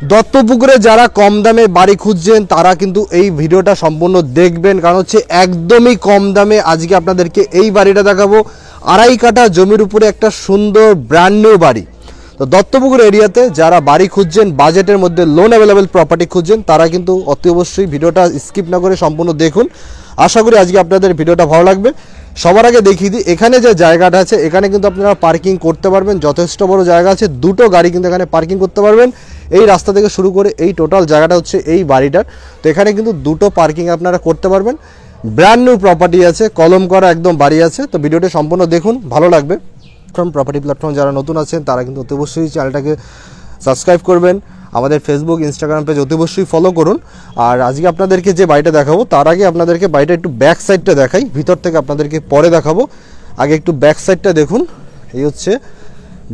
দত্তপুকুরে যারা কম দামে বাড়ি খুঁজছেন তারা কিন্তু এই ভিডিওটা সম্পূর্ণ দেখবেন, কারণ হচ্ছে একদমই কম দামে আজকে আপনাদেরকে এই বাড়িটা দেখাবো। 2.5 কাঠা জমির উপরে একটা সুন্দর ব্র্যান্ড নিউ বাড়ি। তো দত্তপুকুর এরিয়াতে যারা বাড়ি খুঁজছেন, বাজেটের মধ্যে লোন অ্যাভেলেবেল প্রপার্টি খুঁজছেন, তারা কিন্তু অতি অবশ্যই ভিডিওটা স্কিপ না করে সম্পূর্ণ দেখুন। আশা করি আজকে আপনাদের ভিডিওটা ভালো লাগবে। সবার আগে দেখিয়ে দিই, এখানে যে জায়গাটা আছে এখানে কিন্তু আপনারা পার্কিং করতে পারবেন, যথেষ্ট বড় জায়গা আছে, দুটো গাড়ি কিন্তু এখানে পার্কিং করতে পারবেন। এই রাস্তা থেকে শুরু করে এই টোটাল জায়গাটা হচ্ছে এই বাড়িটার। তো এখানে কিন্তু দুটো পার্কিং আপনারা করতে পারবেন। ব্র্যান্ড নিউ প্রপার্টি আছে, কলম করা একদম বাড়ি আছে। তো ভিডিওটা সম্পূর্ণ দেখুন, ভালো লাগবে। প্রপার্টি প্ল্যাটফর্ম যারা নতুন আছেন তারা কিন্তু অতি অবশ্যই চ্যানেলটাকে সাবস্ক্রাইব করবেন, আমাদের ফেসবুক ইনস্টাগ্রাম পেজ অতি অবশ্যই ফলো করুন। আর আজকে আপনাদেরকে যে বাড়িটা দেখাবো তার আগে আপনাদেরকে বাড়িটা একটু ব্যাক সাইডটা দেখাই, ভিতর থেকে আপনাদেরকে পরে দেখাবো। আগে একটু ব্যাক সাইডটা দেখুন। এই হচ্ছে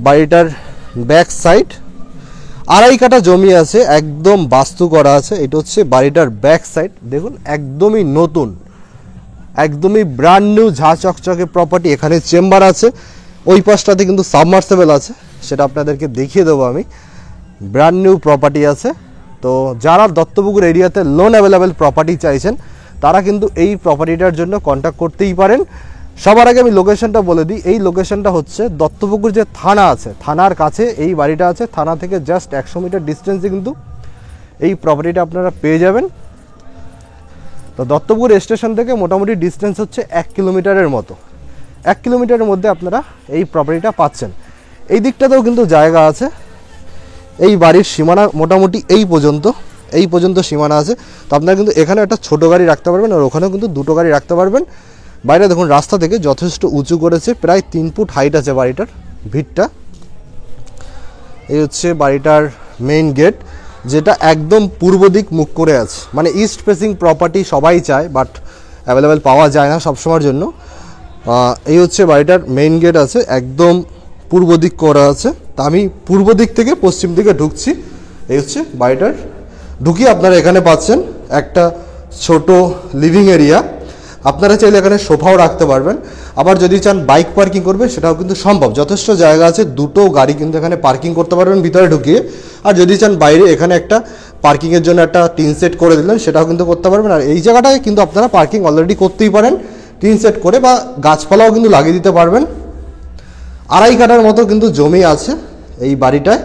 বাড়িটার ব্যাক সাইড। 2.5 কাঠা জমি আছে, একদম বাস্তু করা আছে। এটা হচ্ছে বাড়িটার ব্যাক সাইড। দেখুন একদমই নতুন, একদমই ব্র্যান্ড নিউ ঝা চকচকে প্রপার্টি। এখানে চেম্বার আছে, ওই পাশটাতে কিন্তু সাবমার্সেবল আছে, সেটা আপনাদেরকে দেখিয়ে দেবো আমি। ব্র্যান্ড নিউ প্রপার্টি আছে। তো যারা দত্তপুকুর এরিয়াতে লোন অ্যাভেলেবেল প্রপার্টি চাইছেন তারা কিন্তু এই প্রপার্টিটার জন্য কন্ট্যাক্ট করতেই পারেন। সবার আগে আমি লোকেশনটা বলে দিই। এই লোকেশনটা হচ্ছে দত্তপুকুর যে থানা আছে, থানার কাছে এই বাড়িটা আছে। থানা থেকে জাস্ট 100 মিটার ডিস্টেন্সে কিন্তু এই প্রপার্টিটা আপনারা পেয়ে যাবেন। তো দত্তপুকুর স্টেশন থেকে মোটামুটি ডিস্টেন্স হচ্ছে 1 কিলোমিটারের মতো। 1 কিলোমিটারের মধ্যে আপনারা এই প্রপার্টিটা পাচ্ছেন। এই দিকটাতেও কিন্তু জায়গা আছে। এই বাড়ির সীমানা মোটামুটি এই পর্যন্ত সীমানা আছে। তো আপনারা কিন্তু এখানে একটা ছোট গাড়ি রাখতে পারবেন, আর ওখানেও কিন্তু দুটো গাড়ি রাখতে পারবেন। বাইরে দেখুন রাস্তা থেকে যথেষ্ট উঁচু করেছে, প্রায় 3 ফুট হাইট আছে বাড়িটার ভিতটা। এই হচ্ছে বাড়িটার মেইন গেট, যেটা একদম পূর্ব দিক মুখ করে আছে। মানে ইস্ট ফেসিং প্রপার্টি সবাই চায়, বাট অ্যাভেলেবেল পাওয়া যায় না সবসময়ের জন্য। এই হচ্ছে বাড়িটার মেইন গেট আছে, একদম পূর্ব দিক করা আছে। তা আমি পূর্ব দিক থেকে পশ্চিম দিকে ঢুকছি। এই হচ্ছে বাড়িটার। ঢুকিয়ে আপনারা এখানে পাচ্ছেন একটা ছোট লিভিং এরিয়া। আপনারা চাইলে এখানে সোফাও রাখতে পারবেন, আবার যদি চান বাইক পার্কিং করবে সেটাও কিন্তু সম্ভব। যথেষ্ট জায়গা আছে, দুটো গাড়ি কিন্তু এখানে পার্কিং করতে পারবেন ভিতরে ঢুকিয়ে। আর যদি চান বাইরে এখানে একটা পার্কিংয়ের জন্য একটা টিন সেট করে দিলেন, সেটাও কিন্তু করতে পারবেন। আর এই জায়গাটায় কিন্তু আপনারা পার্কিং অলরেডি করতেই পারেন টিন সেট করে, বা গাছপালাও কিন্তু লাগিয়ে দিতে পারবেন। 2.5 কাঠার মতো কিন্তু জমি আছে এই বাড়িটায়,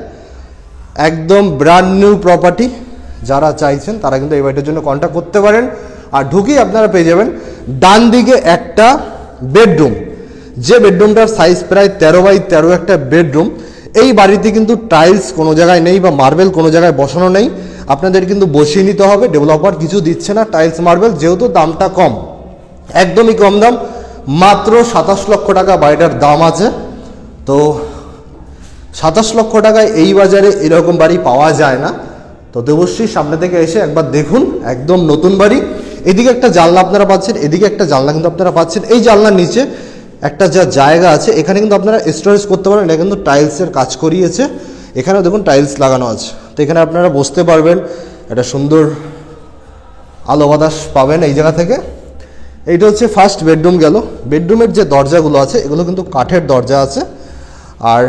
একদম ব্র্যান্ড নিউ প্রপার্টি। যারা চাইছেন তারা কিন্তু এই বাড়িটার জন্য কন্ট্যাক্ট করতে পারেন। আর ঢুকেই আপনারা পেয়ে যাবেন ডান দিকে একটা বেডরুম, যে বেডরুমটার সাইজ প্রায় 13x13 একটা বেডরুম। এই বাড়িতে কিন্তু টাইলস কোনো জায়গায় নেই, বা মার্বেল কোনো জায়গায় বসানো নেই। আপনাদের কিন্তু বসিয়ে নিতে হবে, ডেভেলপার কিছু দিচ্ছে না টাইলস মার্বেল, যেহেতু দামটা কম, একদমই কম দাম, মাত্র 27 লক্ষ টাকা বাড়িটার দাম আছে। তো 27 লক্ষ টাকায় এই বাজারে এরকম বাড়ি পাওয়া যায় না। তো অবশ্যই সামনে থেকে এসে একবার দেখুন, একদম নতুন বাড়ি। এদিকে একটা জানলা আপনারা পাচ্ছেন, এদিকে একটা জানলা কিন্তু আপনারা পাচ্ছেন। এই জানলার নিচে একটা যা জায়গা আছে এখানে কিন্তু আপনারা স্টোরেজ করতে পারেন। এটা কিন্তু টাইলসের কাজ করিয়েছে, এখানেও দেখুন টাইলস লাগানো আছে। তো এখানে আপনারা বসতে পারবেন, একটা সুন্দর আলো বাতাস পাবেন এই জায়গা থেকে। এইটা হচ্ছে ফার্স্ট বেডরুম গেল। বেডরুমের যে দরজাগুলো আছে এগুলো কিন্তু কাঠের দরজা আছে। আর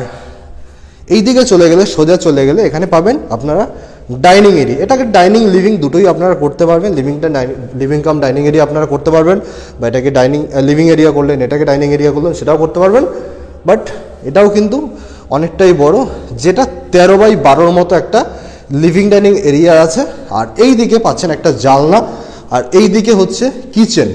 এই দিকে চলে গেলে, সোজা চলে গেলে এখানে পাবেন আপনারা ডাইনিং এরিয়া। এটাকে ডাইনিং লিভিং দুটোই আপনারা করতে পারবেন। লিভিং কাম ডাইনিং এরিয়া আপনারা করতে পারবেন, বা এটাকে লিভিং এরিয়া করলেন, এটাকে ডাইনিং এরিয়া করলেন, সেটাও করতে পারবেন। বাট এটাও কিন্তু অনেকটাই বড়, যেটা 13x12 মতো একটা লিভিং ডাইনিং এরিয়া আছে। আর এই দিকে পাচ্ছেন একটা জানলা, আর এই দিকে হচ্ছে কিচেন,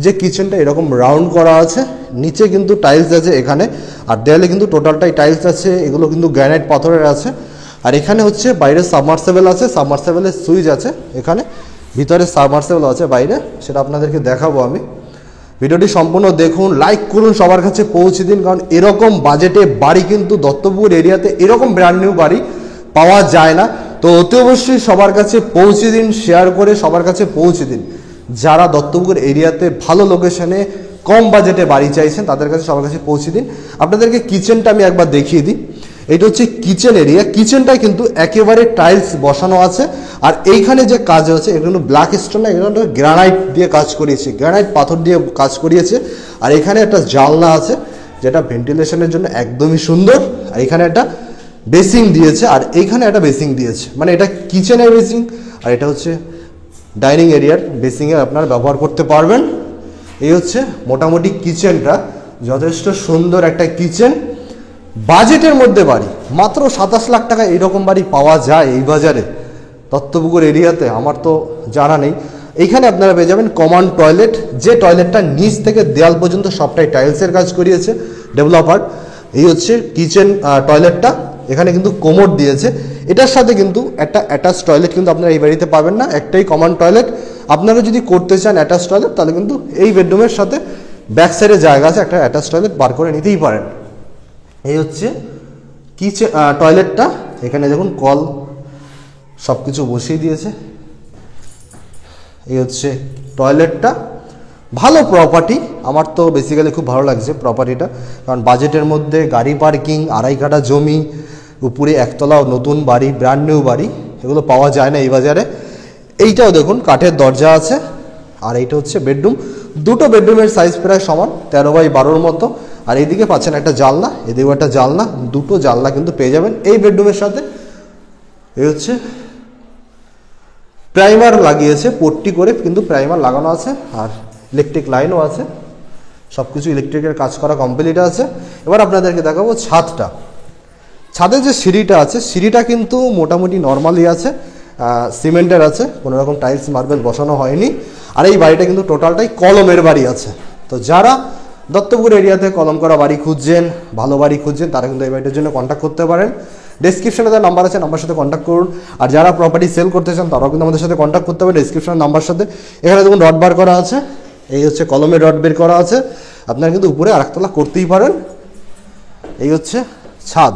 যে কিচেনটা এরকম রাউন্ড করা আছে। নিচে কিন্তু টাইলস আছে এখানে, আর দেয়ালে কিন্তু টোটালটাই টাইলস আছে। এগুলো কিন্তু গ্রানাইট পাথরের আছে। আর এখানে হচ্ছে বাইরে সাবমার্সেবল আছে, সাবমার্সেবলের সুইচ আছে এখানে, ভিতরে সাবমার্সেবল আছে বাইরে, সেটা আপনাদেরকে দেখাবো আমি। ভিডিওটি সম্পূর্ণ দেখুন, লাইক করুন, সবার কাছে পৌঁছে দিন, কারণ এরকম বাজেটে বাড়ি কিন্তু দত্তপুকুর এরিয়াতে এরকম ব্র্যান্ড নিউ বাড়ি পাওয়া যায় না। তো অতি অবশ্যই সবার কাছে পৌঁছে দিন, শেয়ার করে সবার কাছে পৌঁছে দিন। যারা দত্তপুকুর এরিয়াতে ভালো লোকেশনে কম বাজেটে বাড়ি চাইছেন তাদের কাছে সবার কাছে পৌঁছে দিন। আপনাদেরকে কিচেনটা আমি একবার দেখিয়ে দিই। এটা হচ্ছে কিচেন এরিয়া। কিচেনটায় কিন্তু একেবারে টাইলস বসানো আছে। আর এইখানে যে কাজ হচ্ছে এটা কিন্তু ব্ল্যাক স্টোন না, এটা গ্রানাইট দিয়ে কাজ করিয়েছে, গ্রানাইট পাথর দিয়ে কাজ করিয়েছে। আর এখানে একটা জানলা আছে যেটা ভেন্টিলেশনের জন্য একদমই সুন্দর। আর এখানে একটা বেসিং দিয়েছে, আর এইখানে একটা বেসিং দিয়েছে, মানে এটা কিচেনের বেসিং আর এটা হচ্ছে ডাইনিং এরিয়ার বেসিংয়ে আপনারা ব্যবহার করতে পারবেন। এই হচ্ছে মোটামুটি কিচেনটা, যথেষ্ট সুন্দর একটা কিচেন। বাজেটের মধ্যে বাড়ি, মাত্র 27 লাখ টাকা এইরকম বাড়ি পাওয়া যায় এই বাজারে দত্তপুকুর এরিয়াতে? আমার তো জানা নেই। এইখানে আপনারা পেয়ে যাবেন কমন টয়লেট, যে টয়লেটটা নিচ থেকে দেয়াল পর্যন্ত সবটাই টাইলসের কাজ করিয়েছে ডেভেলপার। এই হচ্ছে কিচেন টয়লেটটা, এখানে কিন্তু কোমোড দিয়েছে। এটার সাথে কিন্তু একটা অ্যাটাচ টয়লেট কিন্তু আপনারা এই বাড়িতে পাবেন না, একটাই কমন টয়লেট। আপনারা যদি করতে চান অ্যাটাচ টয়লেট, তাহলে কিন্তু এই বেডরুমের সাথে ব্যাক সাইডে জায়গা আছে, একটা অ্যাটাচ টয়লেট বার করে নিতেই পারেন। এই হচ্ছে কিচেন টয়লেটটা, এখানে দেখুন কল সব কিছু বসিয়ে দিয়েছে। এই হচ্ছে টয়লেটটা, ভালো প্রপার্টি, আমার তো বেসিক্যালি খুব ভালো লাগছে প্রপার্টিটা, কারণ বাজেটের মধ্যে গাড়ি পার্কিং, 2.5 কাঠা জমি, উপরে একতলা নতুন বাড়ি, ব্র্যান্ড নিউ বাড়ি, এগুলো পাওয়া যায় না এই বাজারে। এইটাও দেখুন কাঠের দরজা আছে, আর এইটা হচ্ছে বেডরুম। দুটো বেডরুমের সাইজ প্রায় সমান, 13x12 মতো। আর এইদিকে পাচ্ছেন একটা জানলা, এদিকেও একটা জানলা, দুটো জানলা কিন্তু পেয়ে যাবেন এই বেডরুমের সাথে। এই হচ্ছে প্রাইমার লাগিয়েছে, পট্টি করে কিন্তু প্রাইমার লাগানো আছে, আর ইলেকট্রিক লাইনও আছে, সব কিছু ইলেকট্রিকের কাজ করা কমপ্লিট আছে। এবার আপনাদেরকে দেখাবো ছাদটা। ছাদের যে সিঁড়িটা আছে, সিঁড়িটা কিন্তু মোটামুটি নর্মালি আছে, সিমেন্টের আছে, কোনো রকম টাইলস মার্বেল বসানো হয়নি। আর এই বাড়িটা কিন্তু টোটালটাই কলমের বাড়ি আছে। তো যারা দত্তপুর এরিয়াতে কলম করা বাড়ি খুঁজছেন, ভালো বাড়ি খুঁজছেন, তারা কিন্তু এই বাড়িটার জন্য কন্ট্যাক্ট করতে পারেন। ডেসক্রিপশনে তার নাম্বার আছে, নাম্বার সাথে কন্ট্যাক্ট করুন। আর যারা প্রপার্টি সেল করতে চান, তারাও কিন্তু আমাদের সাথে কন্ট্যাক্ট করতে পারেন ডেসক্রিপশনের নাম্বার সাথে। এখানে দেখুন রড বার করা আছে, এই হচ্ছে কলমের রড বের করা আছে, আপনারা কিন্তু উপরে আরেকতলা করতেই পারেন। এই হচ্ছে ছাদ,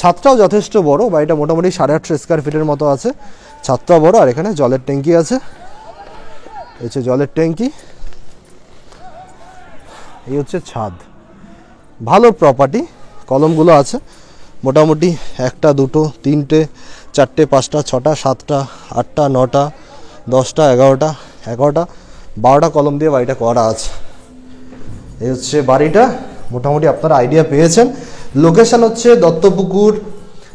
ছাদটাও যথেষ্ট বড়, বাড়িটা মোটামুটি 850 স্কোয়ার ফিটের মতো আছে, ছাদটাও বড়। আর এখানে জলের ট্যাঙ্কি আছে, এই হচ্ছে জলের ট্যাঙ্কি। এই হচ্ছে ছাদ, ভালো প্রপার্টি, কলমগুলো আছে মোটামুটি 1টা 2টো 3টে 4টে 5টা 6টা 7টা 8টা 9টা 10টা 11টা 12টা কলম দিয়ে বাড়িটা করা আছে। এই হচ্ছে বাড়িটা, মোটামুটি আপনারা আইডিয়া পেয়েছেন। লোকেশন হচ্ছে দত্তপুকুর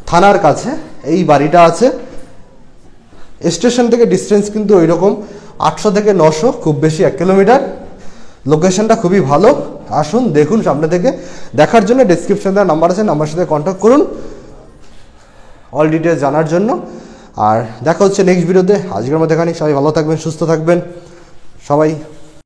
থানার কাছে এই বাড়িটা আছে। স্টেশন থেকে ডিস্টেন্স কিন্তু ওই রকম 800 থেকে 900, খুব বেশি 1 কিলোমিটার। লোকেশনটা খুবই ভালো, আসুন দেখুন সামনে থেকে। দেখার জন্য ডেসক্রিপশনে দেওয়া নাম্বার আছে, নাম্বার সাথে কন্ট্যাক্ট করুন অল ডিটেলস জানার জন্য। আর দেখা হচ্ছে নেক্সট ভিডিওতে। আজকের মতো এখানে, সবাই ভালো থাকবেন, সুস্থ থাকবেন সবাই।